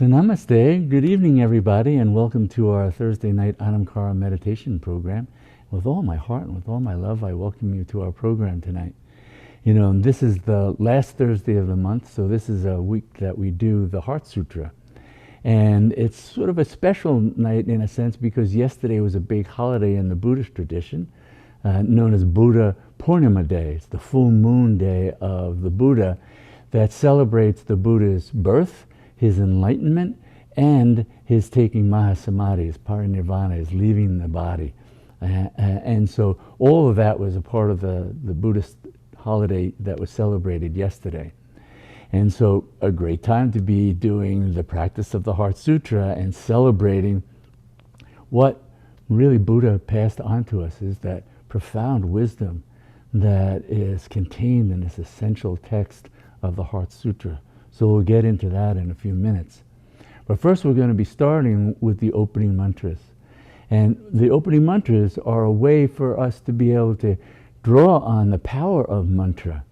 So namaste, good evening everybody, and welcome to our Thursday night Anamkara meditation program. With all my heart and with all my love, I welcome you to our program tonight. You know, this is the last Thursday of the month, so this is a week that we do the Heart Sutra. And it's sort of a special night in a sense because yesterday was a big holiday in the Buddhist tradition, known as Buddha Purnima Day. It's the full moon day of the Buddha that celebrates the Buddha's birth, his enlightenment, and his taking Mahasamadhi, his parinirvana, his leaving the body. And so all of that was a part of the Buddhist holiday that was celebrated yesterday. And so a great time to be doing the practice of the Heart Sutra and celebrating what really Buddha passed on to us, is that profound wisdom that is contained in this essential text of the Heart Sutra. So we'll get into that in a few minutes. But first we're going to be starting with the opening mantras. And the opening mantras are a way for us to be able to draw on the power of mantra.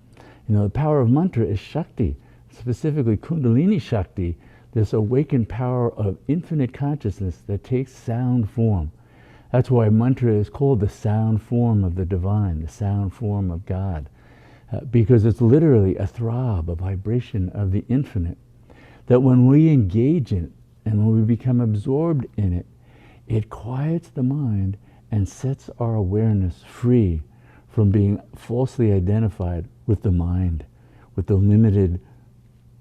You know, the power of mantra is Shakti, specifically Kundalini Shakti, this awakened power of infinite consciousness that takes sound form. That's why mantra is called the sound form of the divine, the sound form of God. Because it's literally a throb, a vibration of the infinite, that when we engage in it and when we become absorbed in it, it quiets the mind and sets our awareness free from being falsely identified with the mind, with the limited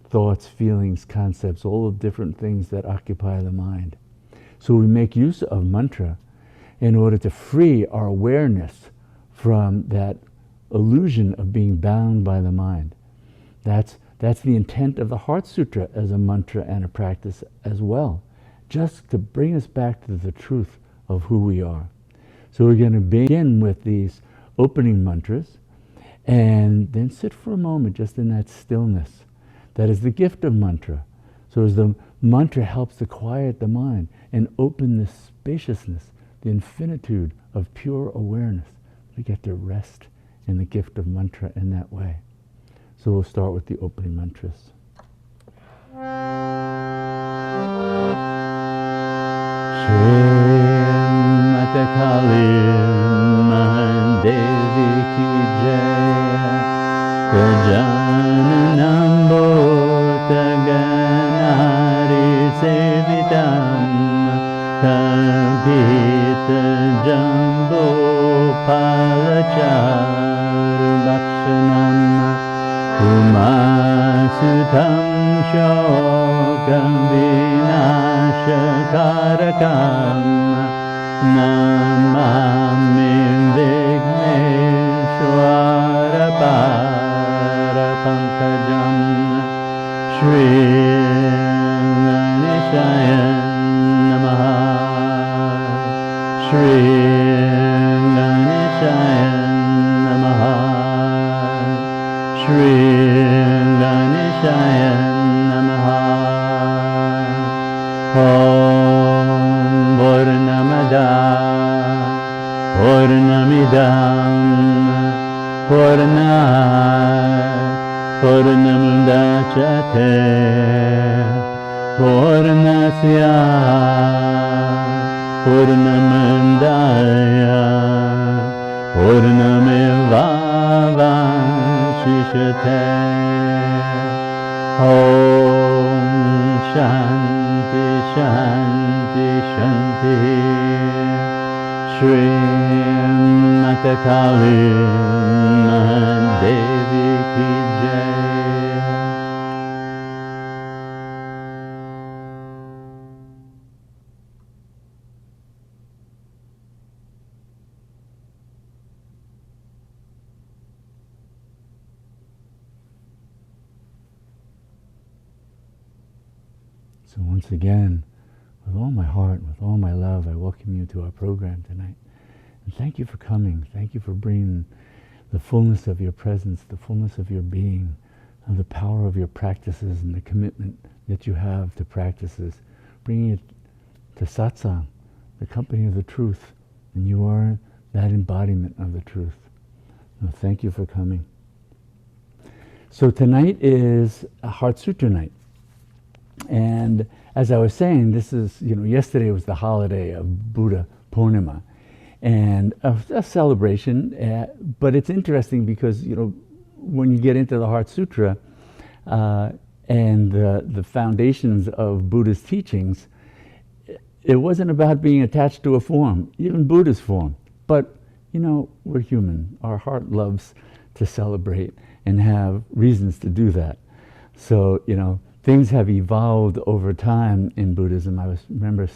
thoughts, feelings, concepts, all the different things that occupy the mind. So we make use of mantra in order to free our awareness from that illusion of being bound by the mind. That's the intent of the Heart Sutra as a mantra and a practice as well, just to bring us back to the truth of who we are. So we're going to begin with these opening mantras and then sit for a moment just in that stillness. That is the gift of mantra. So as the mantra helps to quiet the mind and open the spaciousness, the infinitude of pure awareness, we get to rest in the gift of mantra in that way. So we'll start with the opening mantras. Shri Mata Kali Mahadevi Ki Jaya Gajananam Bhota Ganari Sevitam Kapita Jambo Palacharu Bhakshanam Umasutam Shokam Vinashakarakam Namami Vigneshwara Parapankajam Shri Ganeshaya Namaha Shri Ganeshaya Namaha Shri Ganeshaya Namaha Om Purnamada Purnamidam Purnamudachyate Purnasya Purnamandaya Purnamevavanshishyate. Om Shanti Shanti Shanti. Shri Mata Kali Mahadevi Ki Jai. So once again, with all my heart, with all my love, I welcome you to our program tonight. And thank you for coming. Thank you for bringing the fullness of your presence, the fullness of your being, and the power of your practices and the commitment that you have to practices, bringing it to satsang, the company of the truth. And you are that embodiment of the truth. So thank you for coming. So tonight is a Heart Sutra night. And as I was saying, this is, yesterday was the holiday of Buddha Purnima, and a celebration, but it's interesting because, when you get into the Heart Sutra and the foundations of Buddha's teachings, it wasn't about being attached to a form, even Buddha's form. But, we're human. Our heart loves to celebrate and have reasons to do that. So, things have evolved over time in Buddhism. I remember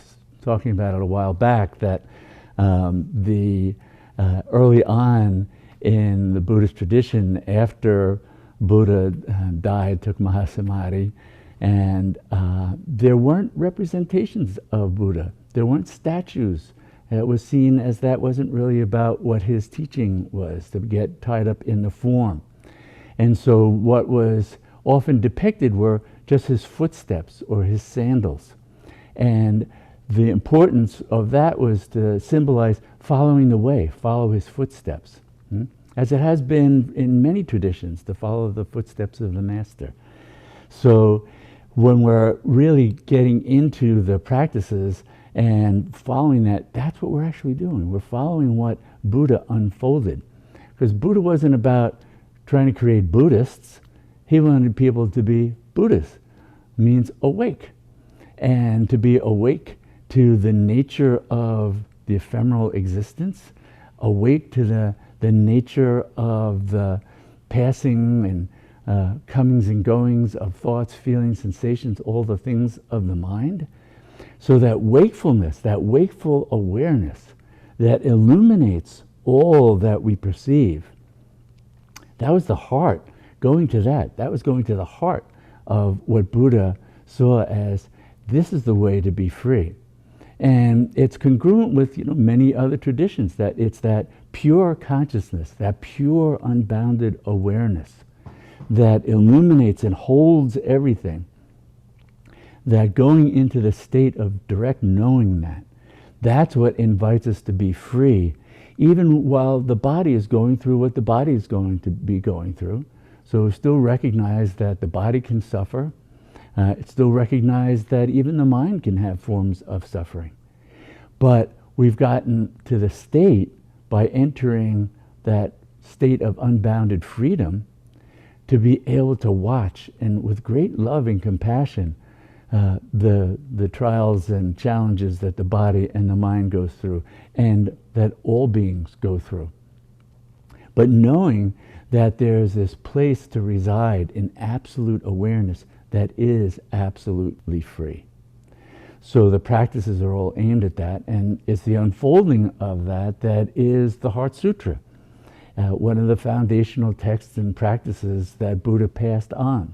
talking about it a while back, that early on in the Buddhist tradition, after Buddha died, took Mahasamadhi, and there weren't representations of Buddha. There weren't statues. It was seen as that wasn't really about what his teaching was, to get tied up in the form. And so what was often depicted were just his footsteps or his sandals. And the importance of that was to symbolize following the way, follow his footsteps. As it has been in many traditions, to follow the footsteps of the master. So when we're really getting into the practices and following that, that's what we're actually doing. We're following what Buddha unfolded. Because Buddha wasn't about trying to create Buddhists. He wanted people to be Buddhists. Means awake. And to be awake to the nature of the ephemeral existence, awake to the nature of the passing and comings and goings of thoughts, feelings, sensations, all the things of the mind. So that wakefulness, that wakeful awareness that illuminates all that we perceive, that was the heart going to that. That was going to the heart of what Buddha saw as, this is the way to be free. And it's congruent with many other traditions, that it's that pure consciousness, that pure unbounded awareness that illuminates and holds everything, that going into the state of direct knowing that's what invites us to be free, even while the body is going through what the body is going to be going through. So still recognize that the body can suffer. It's still recognized that even the mind can have forms of suffering. But we've gotten to the state, by entering that state of unbounded freedom, to be able to watch, and with great love and compassion, the trials and challenges that the body and the mind goes through, and that all beings go through. But knowing that there's this place to reside in absolute awareness that is absolutely free. So the practices are all aimed at that, and it's the unfolding of that that is the Heart Sutra, one of the foundational texts and practices that Buddha passed on.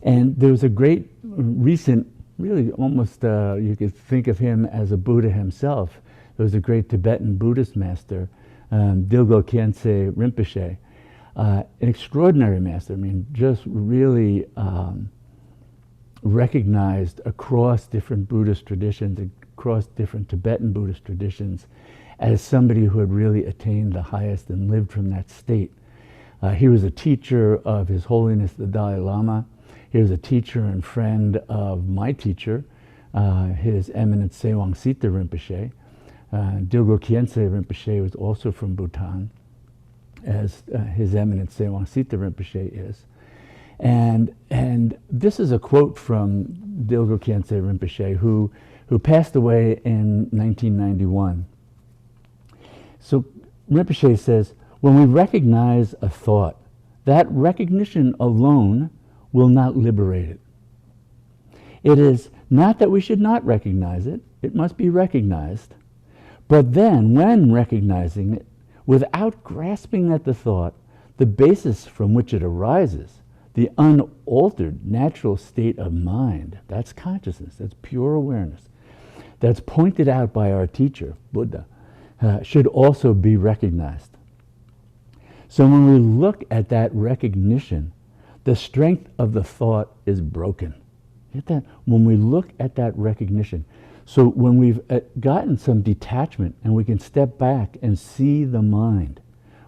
And there was a great recent, really almost you could think of him as a Buddha himself. There was a great Tibetan Buddhist master, Dilgo Khyentse Rinpoche, an extraordinary master. I mean, just really recognized across different Buddhist traditions, across different Tibetan Buddhist traditions, as somebody who had really attained the highest and lived from that state. He was a teacher of His Holiness the Dalai Lama. He was a teacher and friend of my teacher, His Eminence Sewang Sita Rinpoche. Dilgo Khyentse Rinpoche was also from Bhutan, as His Eminence Sewang Sita Rinpoche is. And this is a quote from Dilgo Khyentse Rinpoche, who passed away in 1991. So Rinpoche says, when we recognize a thought, that recognition alone will not liberate it. It is not that we should not recognize it, it must be recognized. But then, when recognizing it, without grasping at the thought, the basis from which it arises, the unaltered natural state of mind, that's consciousness, that's pure awareness, that's pointed out by our teacher, Buddha, should also be recognized. So when we look at that recognition, the strength of the thought is broken. Get that? When we look at that recognition. So when we've gotten some detachment and we can step back and see the mind,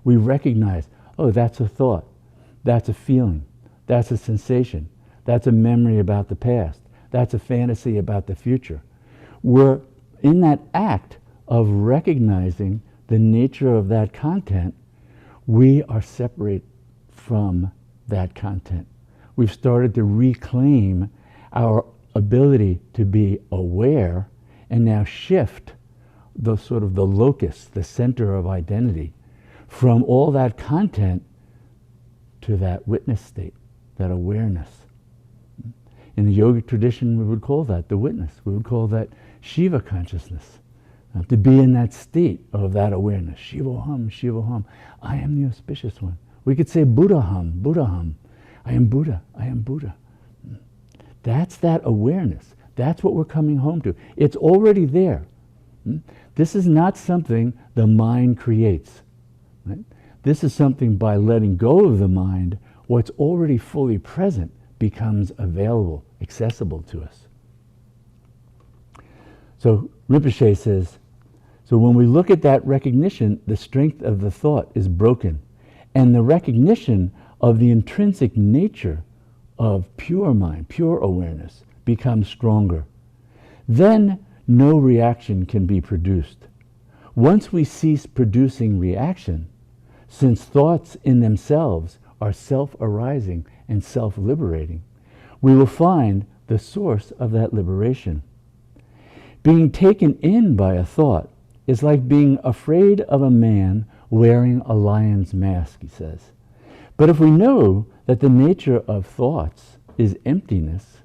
we recognize, oh, that's a thought, that's a feeling, that's a sensation, that's a memory about the past, That's a fantasy about the future. We're in that act of recognizing the nature of that content. We are separate from that content. We've started to reclaim our ability to be aware and now shift the sort of the locus, the center of identity, from all that content to that witness state, that awareness. In the yogic tradition, we would call that the witness. We would call that Shiva consciousness. To be in that state of that awareness. Shivoham, Shivoham. I am the auspicious one. We could say Buddhaham, Buddhaham. I am Buddha, I am Buddha. That's that awareness. That's what we're coming home to. It's already there. This is not something the mind creates. Right? This is something, by letting go of the mind, what's already fully present becomes available, accessible to us. So Rinpoche says, so when we look at that recognition, the strength of the thought is broken, and the recognition of the intrinsic nature of pure mind, pure awareness, becomes stronger. Then no reaction can be produced. Once we cease producing reaction, since thoughts in themselves are self-arising and self-liberating, we will find the source of that liberation. Being taken in by a thought is like being afraid of a man wearing a lion's mask, he says. But if we know that the nature of thoughts is emptiness,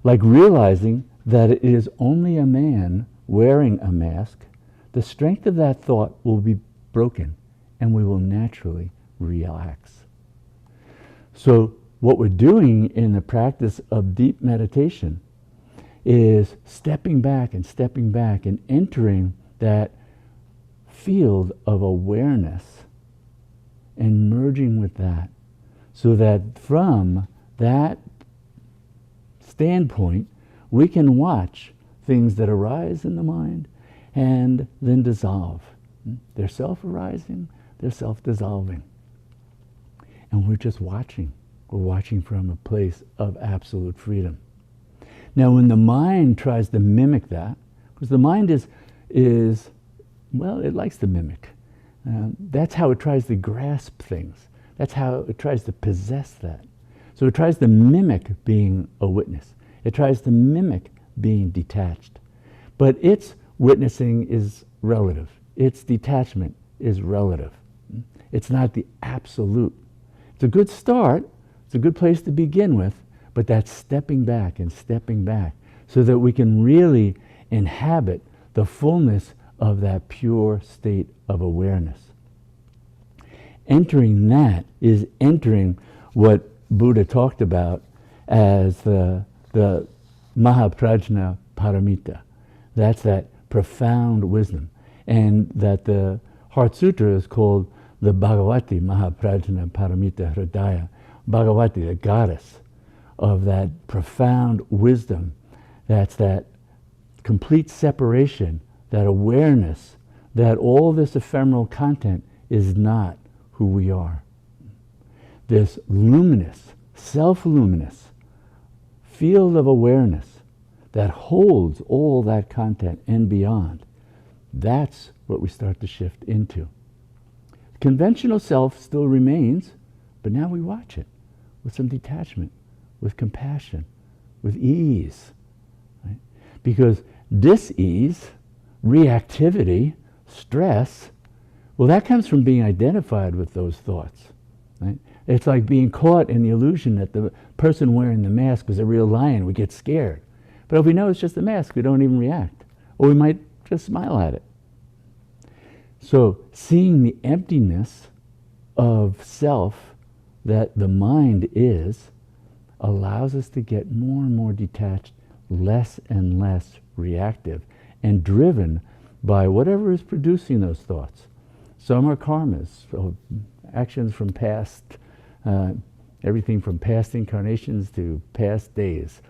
like realizing that it is only a man wearing a mask, the strength of that thought will be broken and we will naturally relax. So what we're doing in the practice of deep meditation is stepping back and entering that field of awareness and merging with that, so that from that standpoint we can watch things that arise in the mind and then dissolve. They're self-arising, they're self-dissolving. And we're just watching. We're watching from a place of absolute freedom. Now when the mind tries to mimic that, because the mind is well, it likes to mimic. That's how it tries to grasp things. That's how it tries to possess that. So it tries to mimic being a witness. It tries to mimic being detached. But its witnessing is relative. Its detachment is relative. It's not the absolute. It's a good start. It's a good place to begin with, but that's stepping back so that we can really inhabit the fullness of that pure state of awareness. Entering that is entering what Buddha talked about as the Mahaprajna Paramita. That's that profound wisdom. And that the Heart Sutra is called the Bhagavati Mahaprajna Paramita Hridaya. Bhagavati, the goddess of that profound wisdom. That's that complete separation, that awareness that all this ephemeral content is not who we are. This luminous, self-luminous field of awareness that holds all that content and beyond, that's what we start to shift into. Conventional self still remains, but now we watch it with some detachment, with compassion, with ease. Right? Because dis-ease, reactivity, stress, well, that comes from being identified with those thoughts. Right? It's like being caught in the illusion that the person wearing the mask is a real lion. We get scared. But if we know it's just a mask, we don't even react. Or we might just smile at it. So seeing the emptiness of self that the mind is allows us to get more and more detached, less and less reactive, and driven by whatever is producing those thoughts. Some are karmas, so actions from past, everything from past incarnations to past days.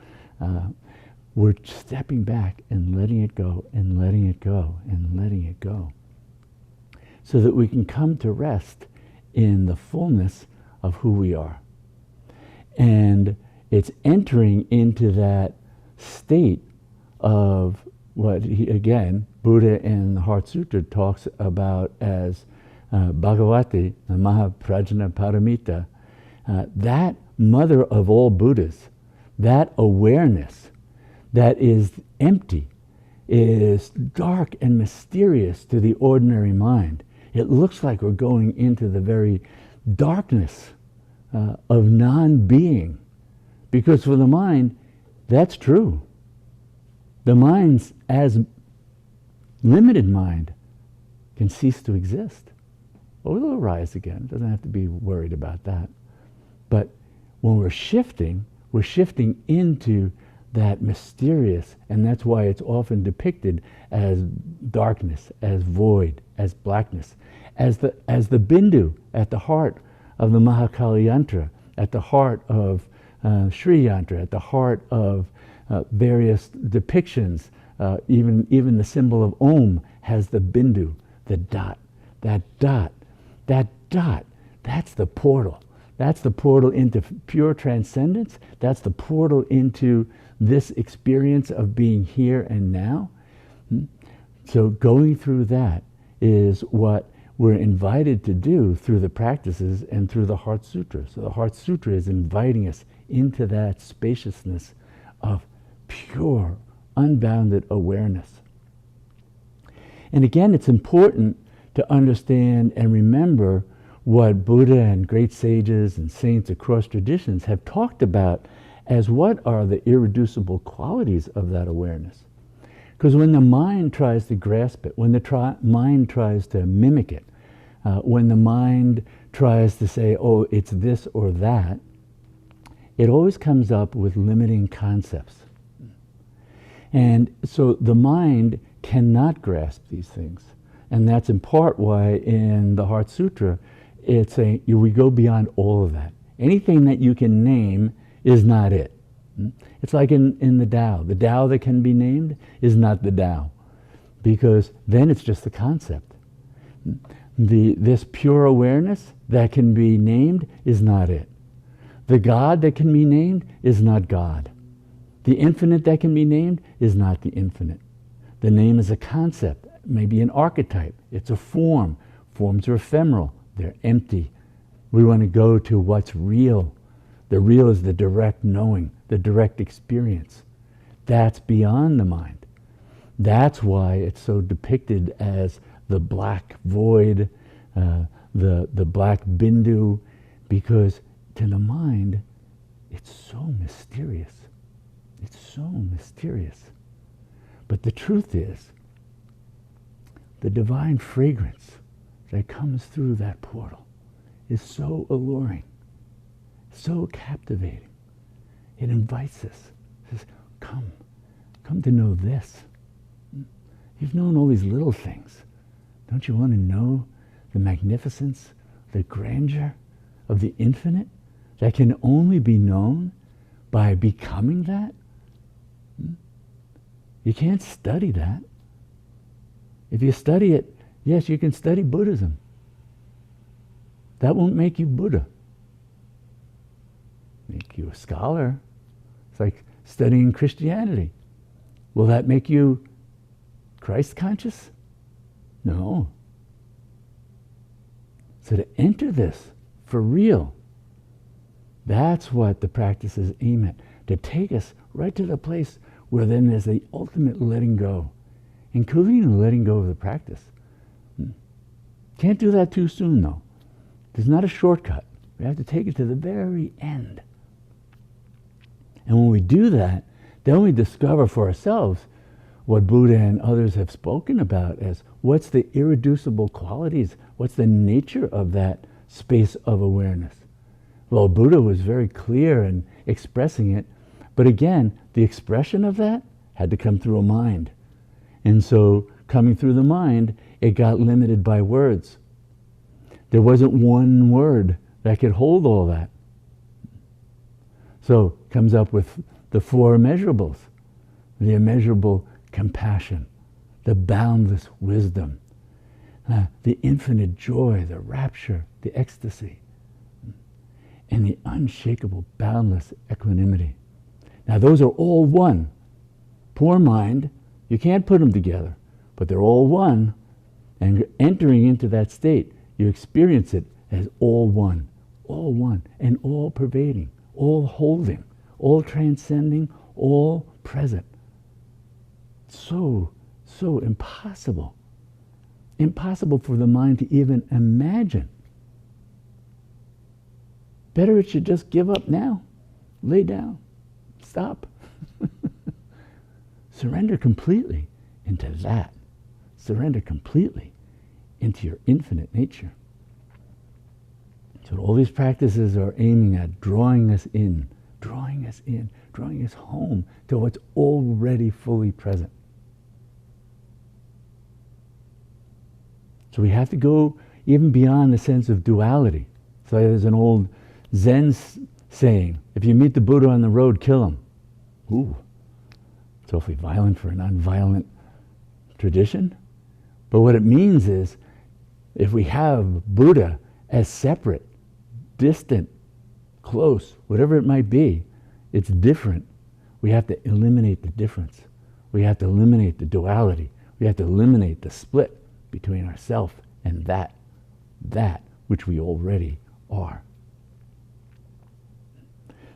We're stepping back and letting it go and letting it go and letting it go, so that we can come to rest in the fullness of who we are. And It's entering into that state of what, again, Buddha in the Heart Sutra talks about as Bhagavati, the Mahaprajna Paramita, that mother of all Buddhas, that awareness that is empty, is dark and mysterious to the ordinary mind. It looks like we're going into the very darkness of non-being. Because for the mind, that's true. The mind's as limited mind can cease to exist. Or it'll arise again. It doesn't have to be worried about that. But when we're shifting into that mysterious, and that's why it's often depicted as darkness, as void, as blackness, as the bindu at the heart of the Mahakali Yantra, at the heart of Sri Yantra, at the heart of various depictions. Even the symbol of Om has the bindu, the dot. That dot, that's the portal. That's the portal into pure transcendence. That's the portal into this experience of being here and now. So going through that is what we're invited to do through the practices and through the Heart Sutra. So the Heart Sutra is inviting us into that spaciousness of pure, unbounded awareness. And again, it's important to understand and remember what Buddha and great sages and saints across traditions have talked about as what are the irreducible qualities of that awareness. Because when the mind tries to grasp it, when the mind tries to mimic it, when the mind tries to say, oh, it's this or that, it always comes up with limiting concepts. And so the mind cannot grasp these things. And that's in part why in the Heart Sutra, it's we go beyond all of that. Anything that you can name is not it. It's like in the Tao. The Tao that can be named is not the Tao, because then it's just the concept. This pure awareness that can be named is not it. The God that can be named is not God. The infinite that can be named is not the infinite. The name is a concept, maybe an archetype. It's a form. Forms are ephemeral. They're empty. We want to go to what's real. The real is the direct knowing, the direct experience. That's beyond the mind. That's why it's so depicted as the black void, the black bindu, because to the mind, it's so mysterious. It's so mysterious. But the truth is, the divine fragrance that comes through that portal is so alluring, so captivating. It invites us. It says, come to know this. You've known all these little things. Don't you want to know the magnificence, the grandeur of the infinite that can only be known by becoming that? You can't study that. If you study it, yes, you can study Buddhism. That won't make you Buddha. Make you a scholar. It's like studying Christianity. Will that make you Christ conscious? No. So to enter this for real, that's what the practices aim at, to take us right to the place where then there's the ultimate letting go, including the letting go of the practice. Can't do that too soon, though. There's not a shortcut. We have to take it to the very end. And when we do that, then we discover for ourselves what Buddha and others have spoken about as what's the irreducible qualities, what's the nature of that space of awareness. Well, Buddha was very clear in expressing it, but again, the expression of that had to come through a mind. And so, coming through the mind, it got limited by words. There wasn't one word that could hold all that. So, comes up with the four immeasurables, the immeasurable compassion, the boundless wisdom, the infinite joy, the rapture, the ecstasy. and the unshakable, boundless equanimity. Now those are all one. Poor mind, you can't put them together, but they're all one. And entering into that state, you experience it as all one, and all pervading, all holding, all transcending, all present. So impossible. Impossible for the mind to even imagine. Better it should just give up now. Lay down. Stop. Surrender completely into that. Surrender completely into your infinite nature. So all these practices are aiming at drawing us in, drawing us home to what's already fully present. So we have to go even beyond the sense of duality. So there's an old Zen saying, if you meet the Buddha on the road, kill him. Ooh, it's awfully violent for a non-violent tradition. But what it means is, if we have Buddha as separate, distant, close, whatever it might be, it's different. We have to eliminate the difference. We have to eliminate the duality. We have to eliminate the split between ourself and that which we already are.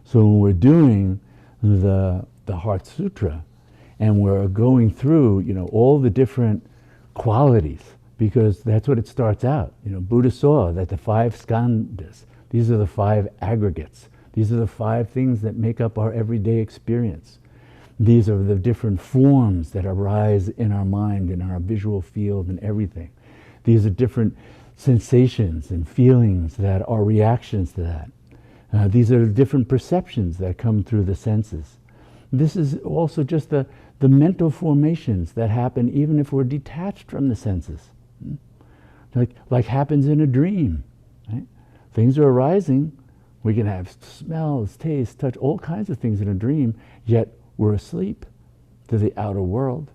So when we're doing the Heart Sutra, and we're going through, all the different qualities, because that's what it starts out. Buddha saw that the 5 skandhas, these are the 5 aggregates. These are the 5 things that make up our everyday experience. These are the different forms that arise in our mind, in our visual field and everything. These are different sensations and feelings that are reactions to that. These are different perceptions that come through the senses. This is also just the mental formations that happen even if we're detached from the senses. Like happens in a dream. Right? Things are arising. We can have smells, taste, touch, all kinds of things in a dream, yet we're asleep to the outer world.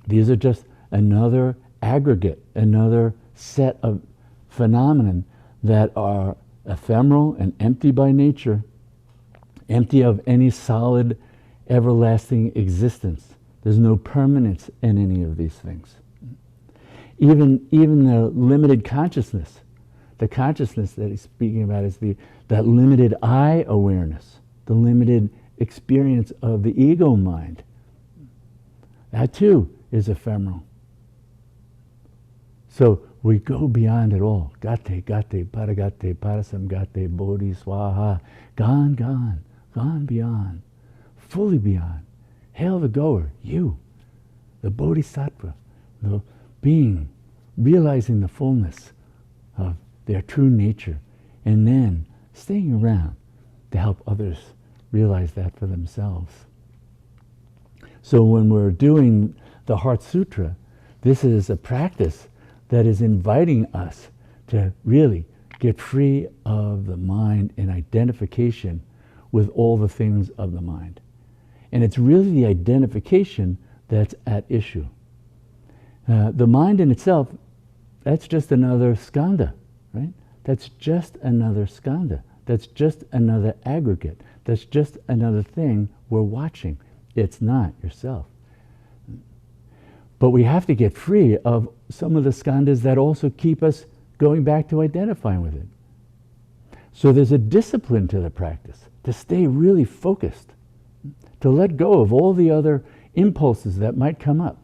These are just another aggregate, another set of phenomenon that are ephemeral and empty by nature, empty of any solid, everlasting existence. There's no permanence in any of these things. Even the limited consciousness, the consciousness that he's speaking about is that limited I awareness, the limited experience of the ego mind. That too is ephemeral. So we go beyond it all. Gate, paragate, parasamgate, bodhi, swaha. Gone beyond, fully beyond. Hail the goer, you, the bodhisattva, the being, realizing the fullness of their true nature, and then staying around to help others realize that for themselves. So when we're doing the Heart Sutra, this is a practice that is inviting us to really get free of the mind and identification with all the things of the mind. And it's really the identification that's at issue. The mind in itself, that's just another skandha, right? That's just another skandha. That's just another aggregate. That's just another thing we're watching. It's not yourself. But we have to get free of some of the skandhas that also keep us going back to identifying with it. So there's a discipline to the practice, to stay really focused, to let go of all the other impulses that might come up.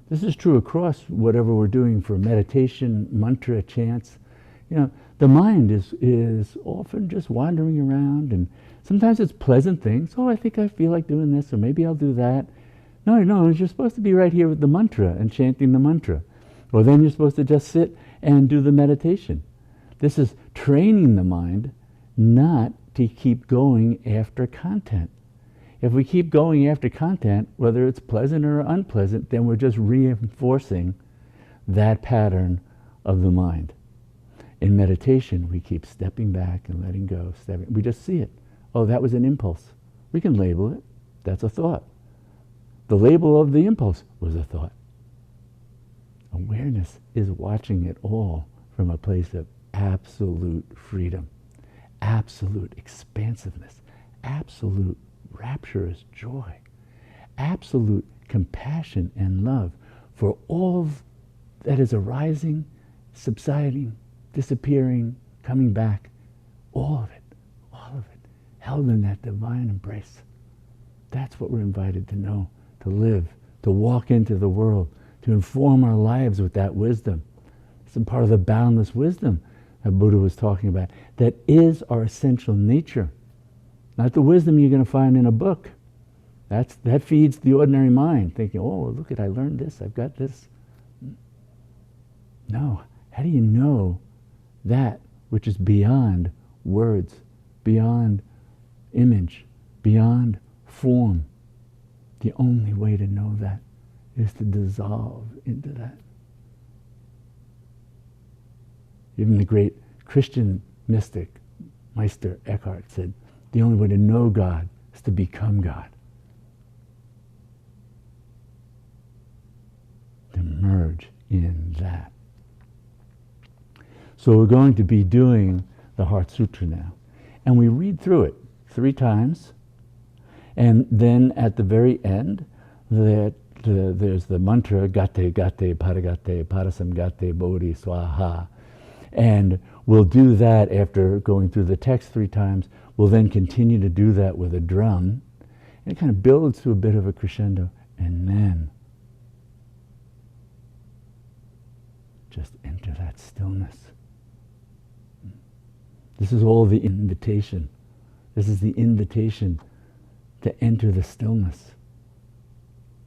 This is true across whatever we're doing for meditation, mantra, chants. The mind is often just wandering around, and sometimes it's pleasant things. Oh, I think I feel like doing this, or maybe I'll do that. No, you're supposed to be right here with the mantra and chanting the mantra. Or then you're supposed to just sit and do the meditation. This is training the mind not to keep going after content. If we keep going after content, whether it's pleasant or unpleasant, then we're just reinforcing that pattern of the mind. In meditation, we keep stepping back and letting go. We just see it. Oh, that was an impulse. We can label it. That's a thought. The label of the impulse was a thought. Awareness is watching it all from a place of absolute freedom, absolute expansiveness, absolute rapturous joy, absolute compassion and love for all that is arising, subsiding, disappearing, coming back, all of it, held in that divine embrace. That's what we're invited to know, to live, to walk into the world, to inform our lives with that wisdom. It's a part of the boundless wisdom that Buddha was talking about. That is our essential nature. Not the wisdom you're going to find in a book. That feeds the ordinary mind, thinking, oh, look I learned this, I've got this. No. How do you know that which is beyond words, beyond image, beyond form? The only way to know that is to dissolve into that. Even the great Christian mystic, Meister Eckhart, said, the only way to know God is to become God. To merge in that. So we're going to be doing the Heart Sutra now. And we read through it 3 times. And then at the very end, there's the mantra, Gate, Gate, Paragate, Parasamgate, Bodhi, Swaha. And we'll do that after going through the text 3 times. We'll then continue to do that with a drum. And it kind of builds to a bit of a crescendo. And then just enter that stillness. This is all the invitation. This is the invitation to enter the stillness.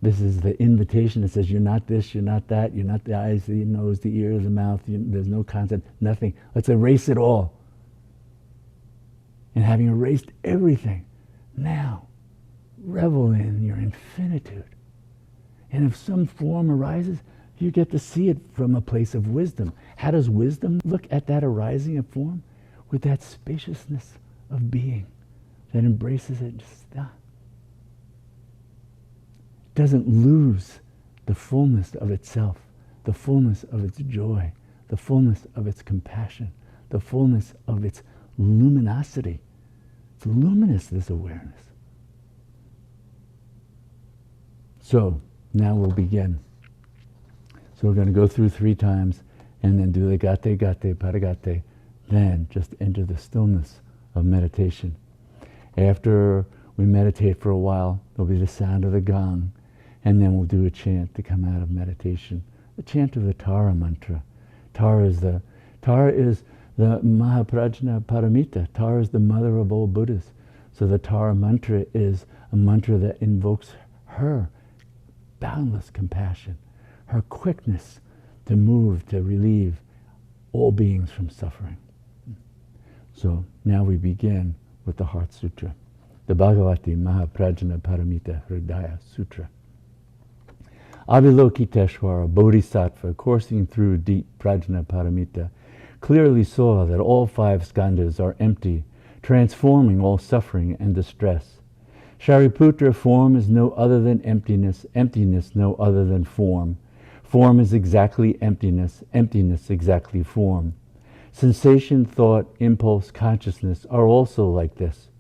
This is the invitation that says, you're not this, you're not that, you're not the eyes, the nose, the ear, the mouth, there's no concept, nothing. Let's erase it all. And having erased everything, now revel in your infinitude. And if some form arises, you get to see it from a place of wisdom. How does wisdom look at that arising of form? With that spaciousness of being that embraces it. Just doesn't lose the fullness of itself, the fullness of its joy, the fullness of its compassion, the fullness of its luminosity. It's luminous, this awareness. So now we'll begin. So we're going to go through 3 times and then do the Gate, Gate, Paragate. Then just enter the stillness of meditation. After we meditate for a while, there'll be the sound of the gong, and then we'll do a chant to come out of meditation. The chant of the Tara mantra. Tara is the Mahaprajna Paramita. Tara is the mother of all Buddhas. So the Tara mantra is a mantra that invokes her boundless compassion, her quickness to move, to relieve all beings from suffering. So now we begin with the Heart Sutra, the Bhagavati Mahaprajna Paramita Hridaya Sutra. Avalokiteshvara Bodhisattva, coursing through deep Prajna Paramita, clearly saw that all 5 skandhas are empty, transforming all suffering and distress. Shariputra, form is no other than emptiness, emptiness no other than form. Form is exactly emptiness, emptiness exactly form. Sensation, thought, impulse, consciousness are also like this.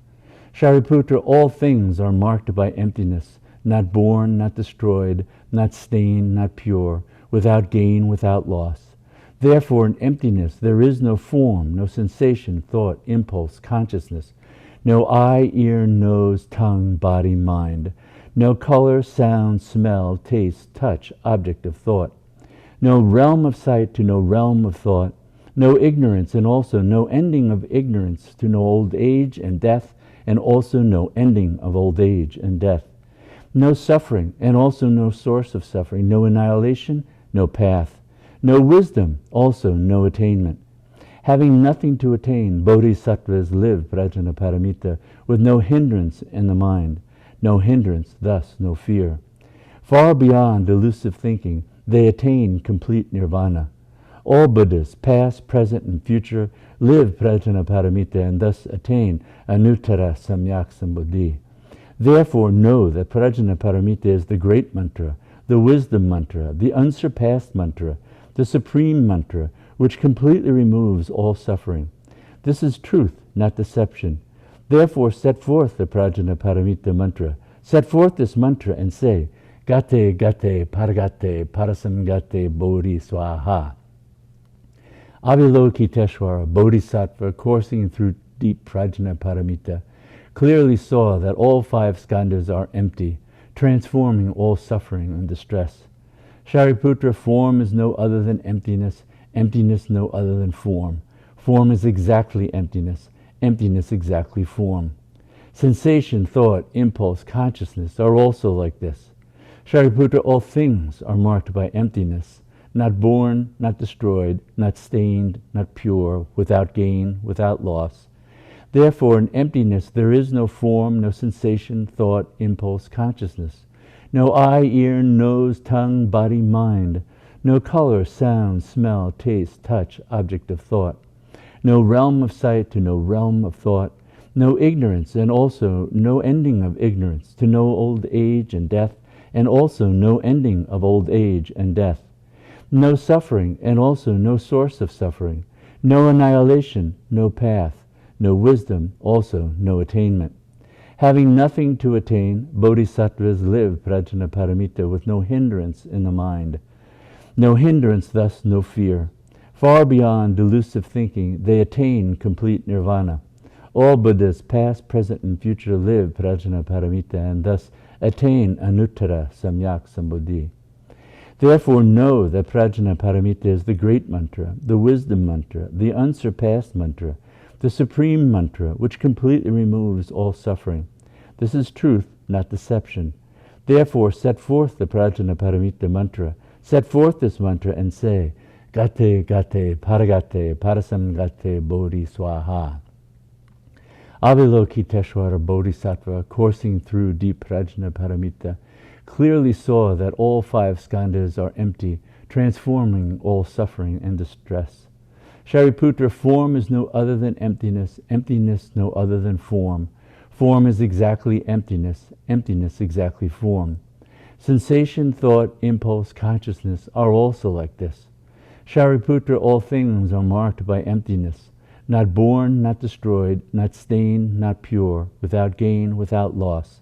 Shariputra, all things are marked by emptiness, not born, not destroyed, not stained, not pure, without gain, without loss. Therefore in emptiness there is no form, no sensation, thought, impulse, consciousness, no eye, ear, nose, tongue, body, mind, no color, sound, smell, taste, touch, object of thought, no realm of sight to no realm of thought, no ignorance, and also no ending of ignorance, to no old age and death, and also no ending of old age and death. No suffering, and also no source of suffering, no annihilation, no path. No wisdom, also no attainment. Having nothing to attain, bodhisattvas live prajna paramita with no hindrance in the mind. No hindrance, thus no fear. Far beyond elusive thinking, they attain complete nirvana. All Buddhas, past, present, and future, live prajna paramita and thus attain anuttara samyak sambuddhi. Therefore know that prajna paramita is the great mantra, the wisdom mantra, the unsurpassed mantra, the supreme mantra, which completely removes all suffering. This is truth, not deception. Therefore set forth the Prajnaparamita mantra. Set forth this mantra and say, Gate, Gate, Paragate, Parasamgate, Bodhi Swaha. Avalokiteshvara, Bodhisattva, coursing through deep Prajnaparamita, clearly saw that all 5 skandhas are empty, transforming all suffering and distress. Shariputra, form is no other than emptiness, emptiness no other than form. Form is exactly emptiness, emptiness exactly form. Sensation, thought, impulse, consciousness are also like this. Shariputra, all things are marked by emptiness, not born, not destroyed, not stained, not pure, without gain, without loss. Therefore, in emptiness there is no form, no sensation, thought, impulse, consciousness. No eye, ear, nose, tongue, body, mind. No color, sound, smell, taste, touch, object of thought. No realm of sight to no realm of thought. No ignorance, and also no ending of ignorance, to no old age and death, and also no ending of old age and death. No suffering, and also no source of suffering. No annihilation, no path. No wisdom, also no attainment. Having nothing to attain, bodhisattvas live Prajnaparamita with no hindrance in the mind. No hindrance, thus no fear. Far beyond delusive thinking, they attain complete nirvana. All Buddhas, past, present, and future, live Prajnaparamita and thus attain anuttara samyak sambodhi. Therefore know that Prajnaparamita is the great mantra, the wisdom mantra, the unsurpassed mantra, the supreme mantra, which completely removes all suffering. This is truth, not deception. Therefore set forth the Prajnaparamita mantra. Set forth this mantra and say, Gate, Gate, Paragate, Parasamgate, Bodhi Swaha. Avalokiteshvara Bodhisattva, coursing through deep Prajnaparamita, clearly saw that all 5 skandhas are empty, transforming all suffering and distress. Shariputra, form is no other than emptiness, emptiness no other than form. Form is exactly emptiness, emptiness exactly form. Sensation, thought, impulse, consciousness are also like this. Shariputra, all things are marked by emptiness, not born, not destroyed, not stained, not pure, without gain, without loss.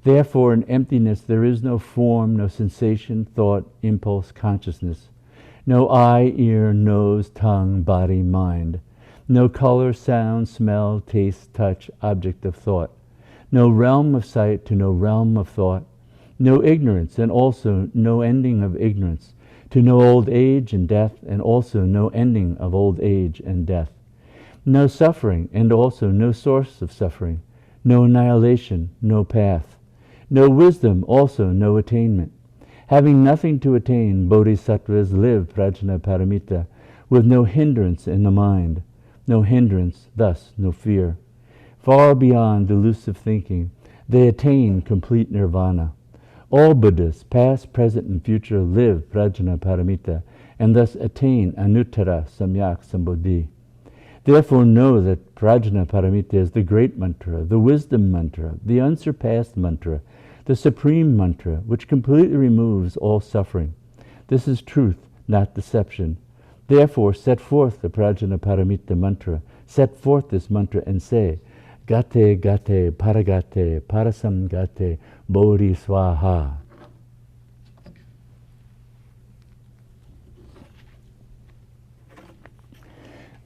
Therefore in emptiness there is no form, no sensation, thought, impulse, consciousness. No eye, ear, nose, tongue, body, mind. No color, sound, smell, taste, touch, object of thought. No realm of sight to no realm of thought. No ignorance, and also no ending of ignorance, to no old age and death, and also no ending of old age and death. No suffering, and also no source of suffering. No annihilation, no path. No wisdom, also no attainment. Having nothing to attain, bodhisattvas live Prajnaparamita with no hindrance in the mind. No hindrance, thus no fear. Far beyond delusive thinking, they attain complete nirvana. All Buddhas, past, present, and future, live Prajnaparamita and thus attain anuttara samyak sambodhi. Therefore know that Prajnaparamita is the great mantra, the wisdom mantra, the unsurpassed mantra, the supreme mantra, which completely removes all suffering. This is truth, not deception. Therefore set forth the Prajnaparamita mantra. Set forth this mantra and say, Gate, Gate, Paragate, Parasamgate, Bodhi Swaha.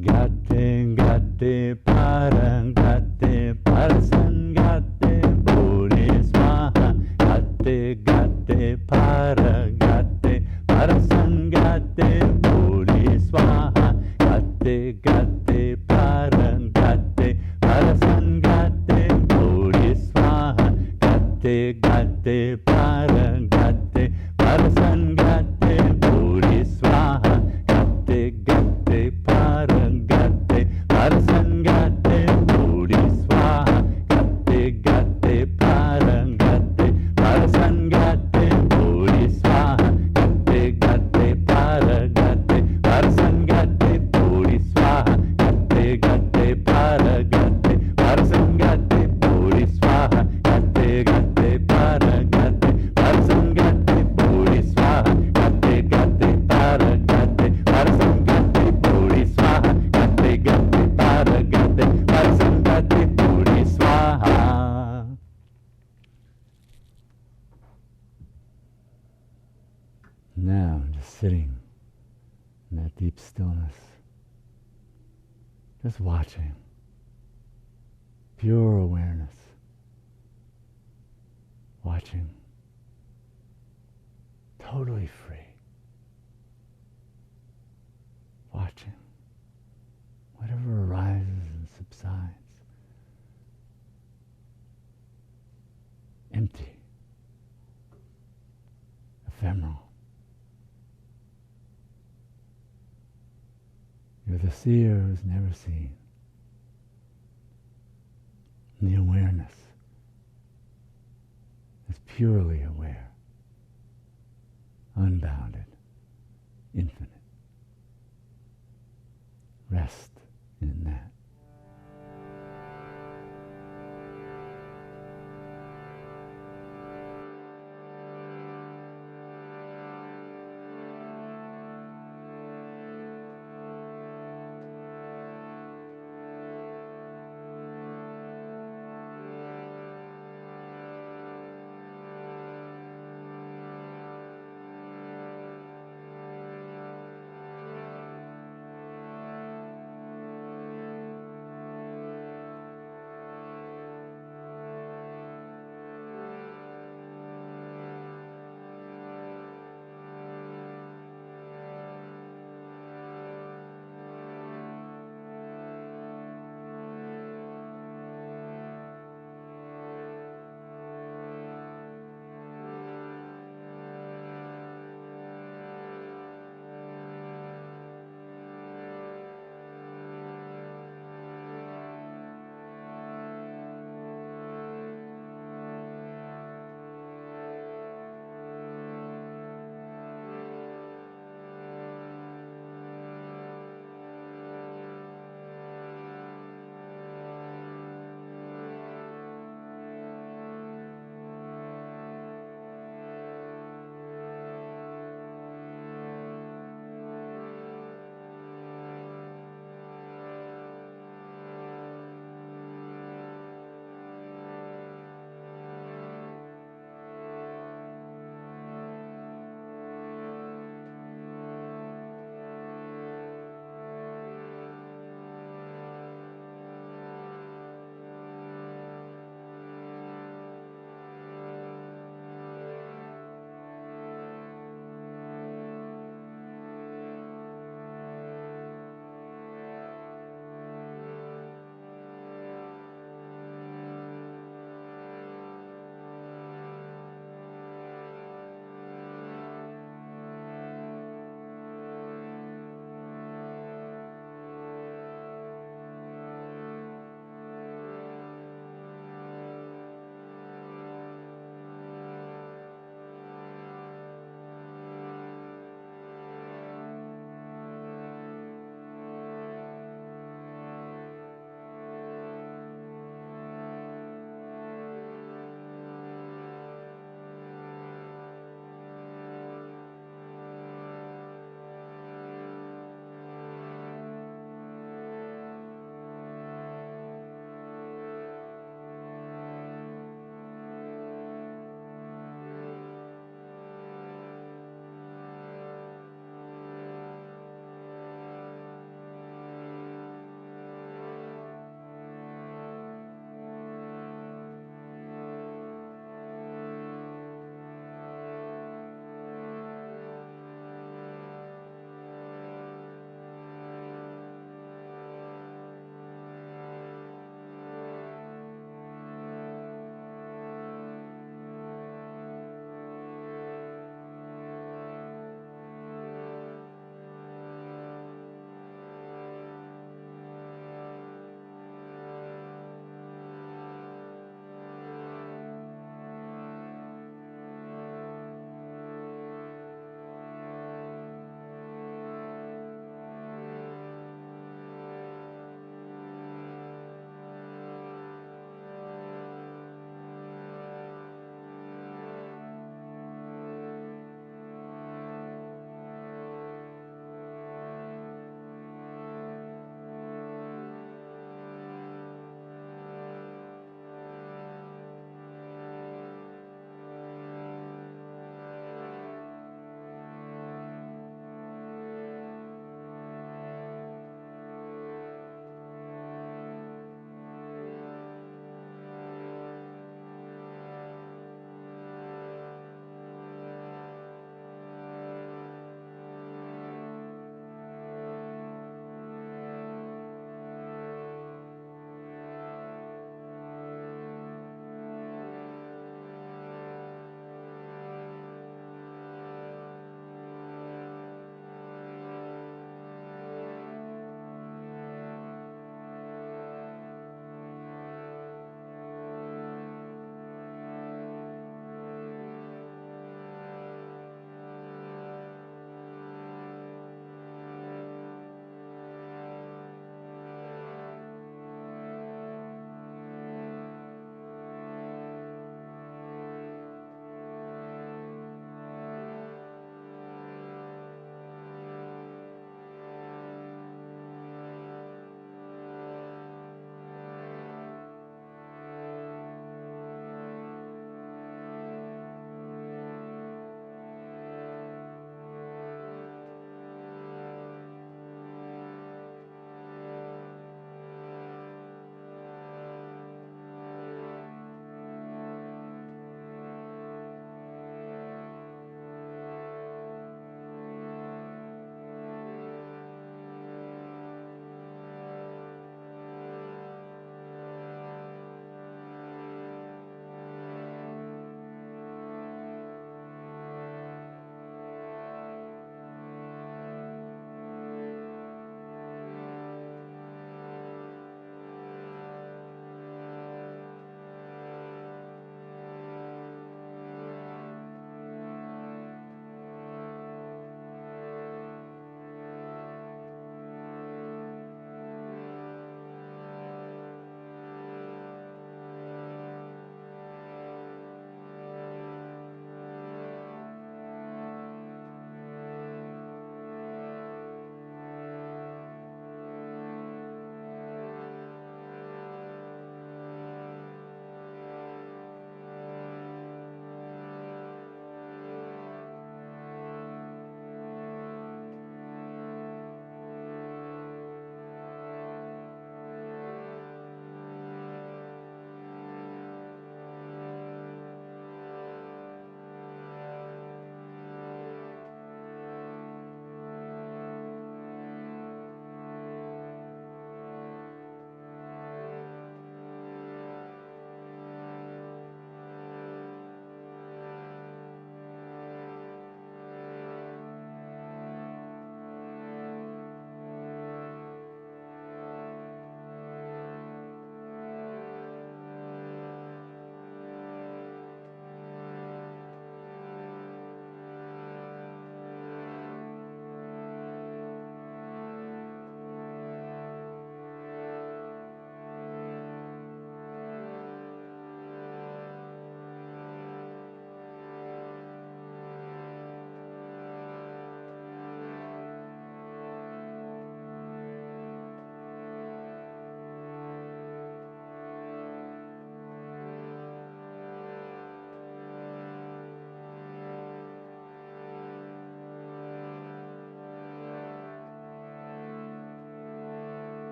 Gate, Gate, Paragate, Parasamgate, Bodhi Swaha. Gate, Gate, Paragate, Parasamgate, Bodhi Swaha. Gate, Gate, Paragate, Parasamgate, Bodhi Swaha. Gate, Gate, Paragate, Parasamgate, Bodhi Swaha. Gate, Gate, Paragate, Parasamgate, Bodhi Swaha. Gate, Gate, Paragate, Parasamgate, Bodhi Swaha. Gate, Gate, Paragate, Parasamgate, Bodhi Swaha. in that deep stillness. Just watching. Pure awareness. Watching. Totally free. Watching. Whatever arises and subsides. Empty. Ephemeral. You're the seer who's never seen. And the awareness is purely aware, unbounded, infinite. Rest in that.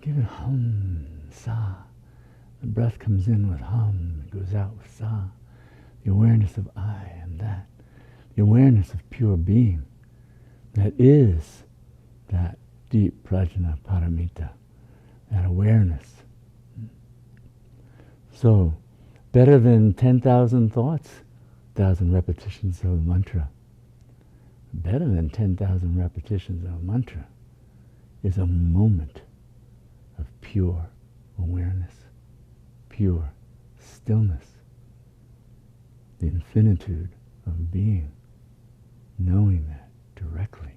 Give it hum, sa. The breath comes in with hum, it goes out with sa. The awareness of I am that. The awareness of pure being that is that deep prajna paramita, that awareness. So, better than 10,000 thoughts, 1,000 repetitions of a mantra. Better than 10,000 repetitions of a mantra is a moment of pure awareness, pure stillness, the infinitude of being, knowing that directly.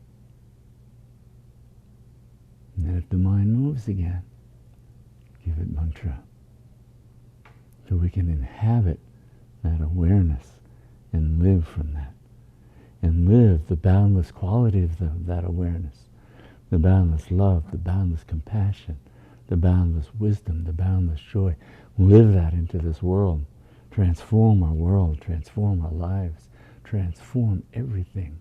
And then if the mind moves again, give it mantra. So we can inhabit that awareness and live from that. And live the boundless quality of that awareness. The boundless love, the boundless compassion, the boundless wisdom, the boundless joy. Live that into this world. Transform our world, transform our lives, transform everything.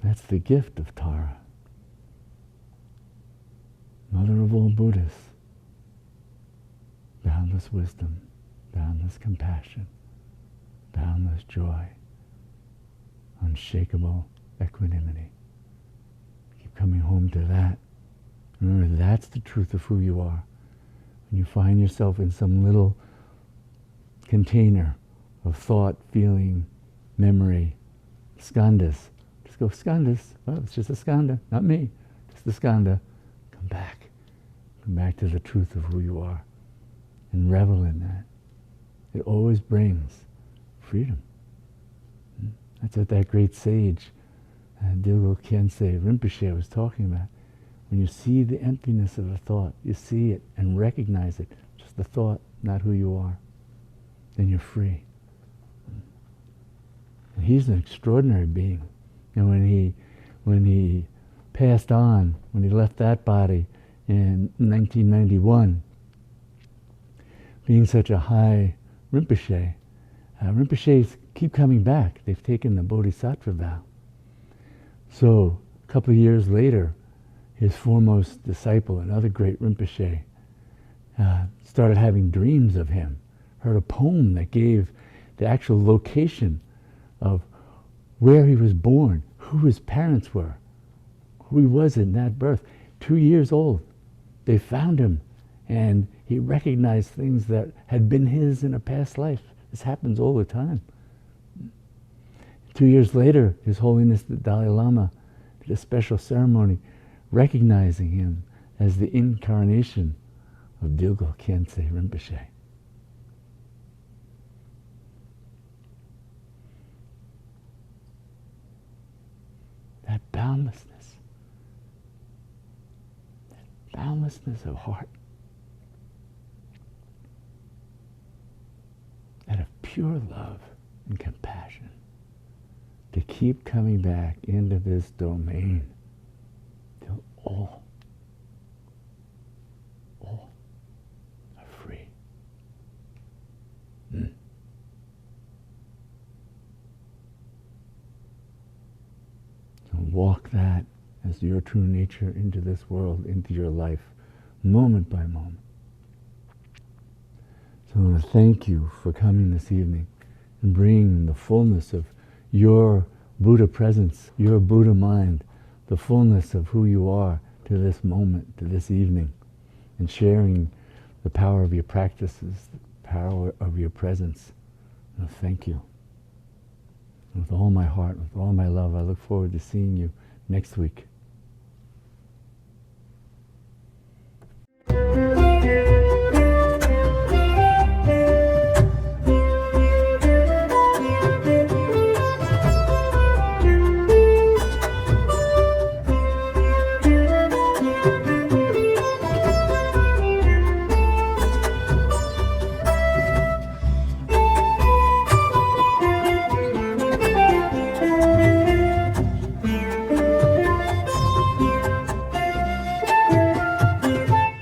That's the gift of Tara. Mother of all Buddhists. Boundless wisdom, boundless compassion, boundless joy, unshakable equanimity. Keep coming home to that. Remember, that's the truth of who you are. When you find yourself in some little container of thought, feeling, memory, skandhas, just go, skandhas. Well, it's just a skandha, not me. Just the skandha. Come back. Come back to the truth of who you are. And revel in that. It always brings freedom. That's what that great sage, Dilgo Khyentse Rinpoche, was talking about. When you see the emptiness of a thought, you see it and recognize it. Just the thought, not who you are. Then you're free. And he's an extraordinary being. And when he passed on, when he left that body in 1991, being such a high Rinpoche, Rinpoches keep coming back. They've taken the Bodhisattva vow. So, a couple of years later, his foremost disciple, another great Rinpoche, started having dreams of him, heard a poem that gave the actual location of where he was born, who his parents were, who he was in that birth. 2 years old, they found him, and he recognized things that had been his in a past life. This happens all the time. 2 years later, His Holiness the Dalai Lama did a special ceremony recognizing him as the incarnation of Dilgo Khyentse Rinpoche. That boundlessness of heart, and of pure love and compassion, to keep coming back into this domain till all are free. So walk that as your true nature into this world, into your life, moment by moment. So I want to thank you for coming this evening and bringing the fullness of your Buddha presence, your Buddha mind, the fullness of who you are to this moment, to this evening, and sharing the power of your practices, the power of your presence. And thank you. With all my heart, with all my love, I look forward to seeing you next week.